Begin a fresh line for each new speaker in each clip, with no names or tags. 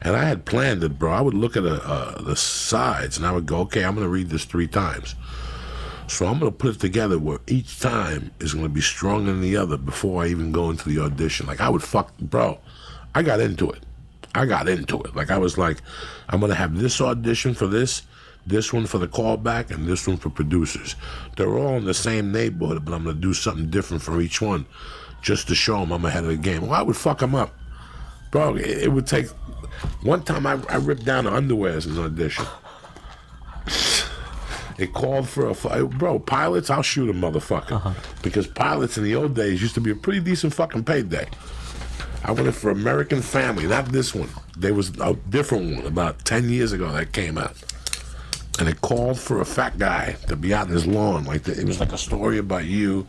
And I had planned it, bro. I would look at the sides, and I would go, okay, I'm going to read this 3 times. So I'm going to put it together where each time is going to be stronger than the other before I even go into the audition. Like, I would bro, I got into it. Like, I was like, I'm going to have this audition for this one for the callback, and this one for producers. They're all in the same neighborhood, but I'm going to do something different for each one just to show them I'm ahead of the game. Well, I would fuck them up. Bro, it would take... One time I ripped down the underwear as an audition. It called for bro, pilots, I'll shoot a motherfucker. Because pilots in the old days used to be a pretty decent fucking payday. I went in for American Family, not this one. There was a different one about 10 years ago that came out. And it called for a fat guy to be out in his lawn. It was like a story about you.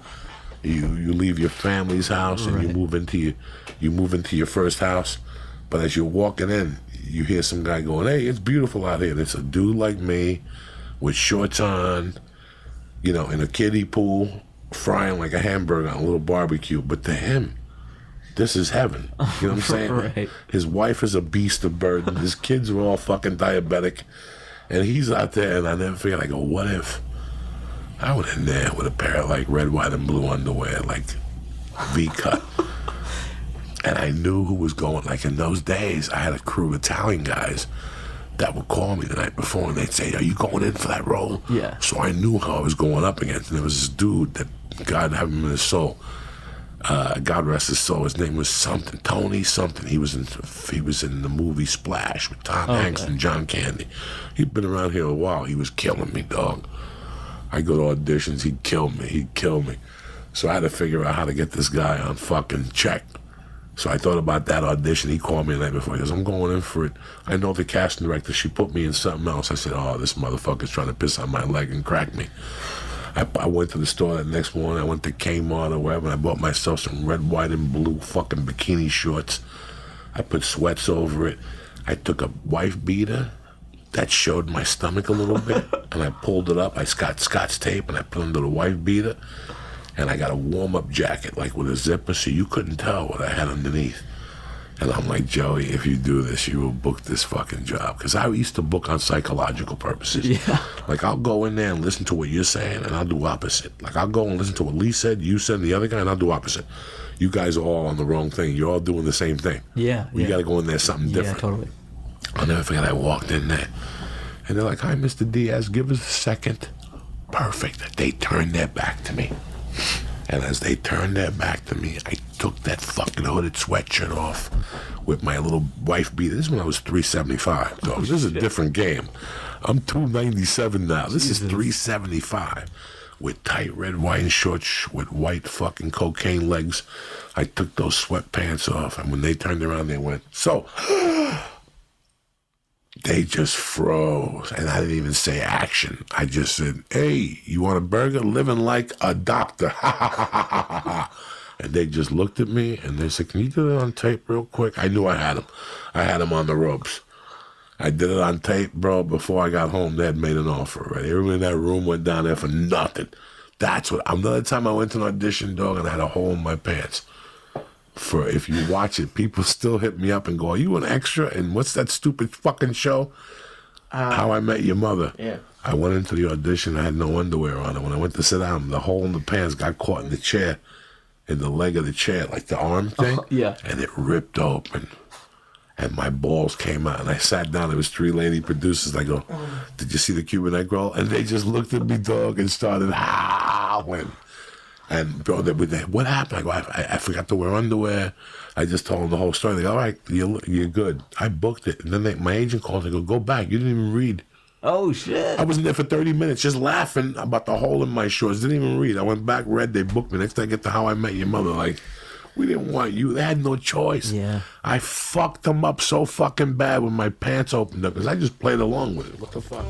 You leave your family's house and you move into your first house. But as you're walking in, you hear some guy going, hey, it's beautiful out here. And it's a dude like me with shorts on, in a kiddie pool, frying like a hamburger on a little barbecue. But to him, this is heaven. You know what I'm saying?
Right.
His wife is a beast of burden. His kids are all fucking diabetic. And he's out there, and I never forget, I go, what if I went in there with a pair of red, white, and blue underwear, V-cut. And I knew who was going. In those days, I had a crew of Italian guys that would call me the night before, and they'd say, are you going in for that role?
Yeah.
So I knew how I was going up against. And there was this dude that, God have him in his soul, God rest his soul, his name was Tony something. He was in the movie Splash with Tom Hanks and John Candy. He'd been around here a while. He was killing me, dog. I go to auditions, he'd kill me. So I had to figure out how to get this guy on fucking check. So I thought about that audition. He called me the night before. He goes, I'm going in for it. I know the casting director. She put me in something else. I said, oh, this motherfucker's trying to piss on my leg and crack me. I went to the store that next morning. I went to Kmart or wherever, and I bought myself some red, white, and blue fucking bikini shorts. I put sweats over it. I took a wife beater that showed my stomach a little bit, and I pulled it up. I got Scotch tape, and I put it under the wife beater. And I got a warm-up jacket, with a zipper, so you couldn't tell what I had underneath. And I'm like, Joey, if you do this, you will book this fucking job. Because I used to book on psychological purposes.
Yeah.
I'll go in there and listen to what you're saying, and I'll do opposite. I'll go and listen to what Lee said, you said, and the other guy, and I'll do opposite. You guys are all on the wrong thing. You're all doing the same thing.
Yeah.
You got to go in there something different.
Yeah, totally.
I'll never forget, I walked in there, and they're like, hi, Mr. Diaz, give us a second. Perfect. They turned their back to me. And as they turned their back to me, I took that fucking hooded sweatshirt off with my little wife beater. This is when I was 375. So this is a different game. I'm 297 now. This is 375 with tight red, white, and shorts with white fucking cocaine legs. I took those sweatpants off, and when they turned around, they went, so... They just froze, and I didn't even say action. I just said, hey, you want a burger? Living like a doctor. And they just looked at me, and they said, can you do that on tape real quick? I knew I had him. I had him on the ropes. I did it on tape, bro. Before I got home, they had made an offer already. Everyone in that room went down there for nothing. That's what, another time I went to an audition, dog, and I had a hole in my pants. For if you watch it, people still hit me up and go, are you an extra? And what's that stupid fucking show? How I Met Your Mother.
Yeah.
I went into the audition, I had no underwear on. And when I went to sit down, the hole in the pants got caught in the chair, in the leg of the chair, like the arm thing.
Yeah.
And it ripped open. And my balls came out. And I sat down. There was 3 lady producers. I go, did you see the Cuban egg roll? And they just looked at me, dog, and started howling. And bro, what happened? I go, I forgot to wear underwear. I just told them the whole story. They go, all right, you're good. I booked it. And then my agent called. They go back. You didn't even read.
Oh, shit.
I was in there for 30 minutes just laughing about the hole in my shorts. Didn't even read. I went back, read. They booked me. Next time I get to How I Met Your Mother, we didn't want you. They had no choice.
Yeah.
I fucked them up so fucking bad when my pants opened up because I just played along with it. What the fuck?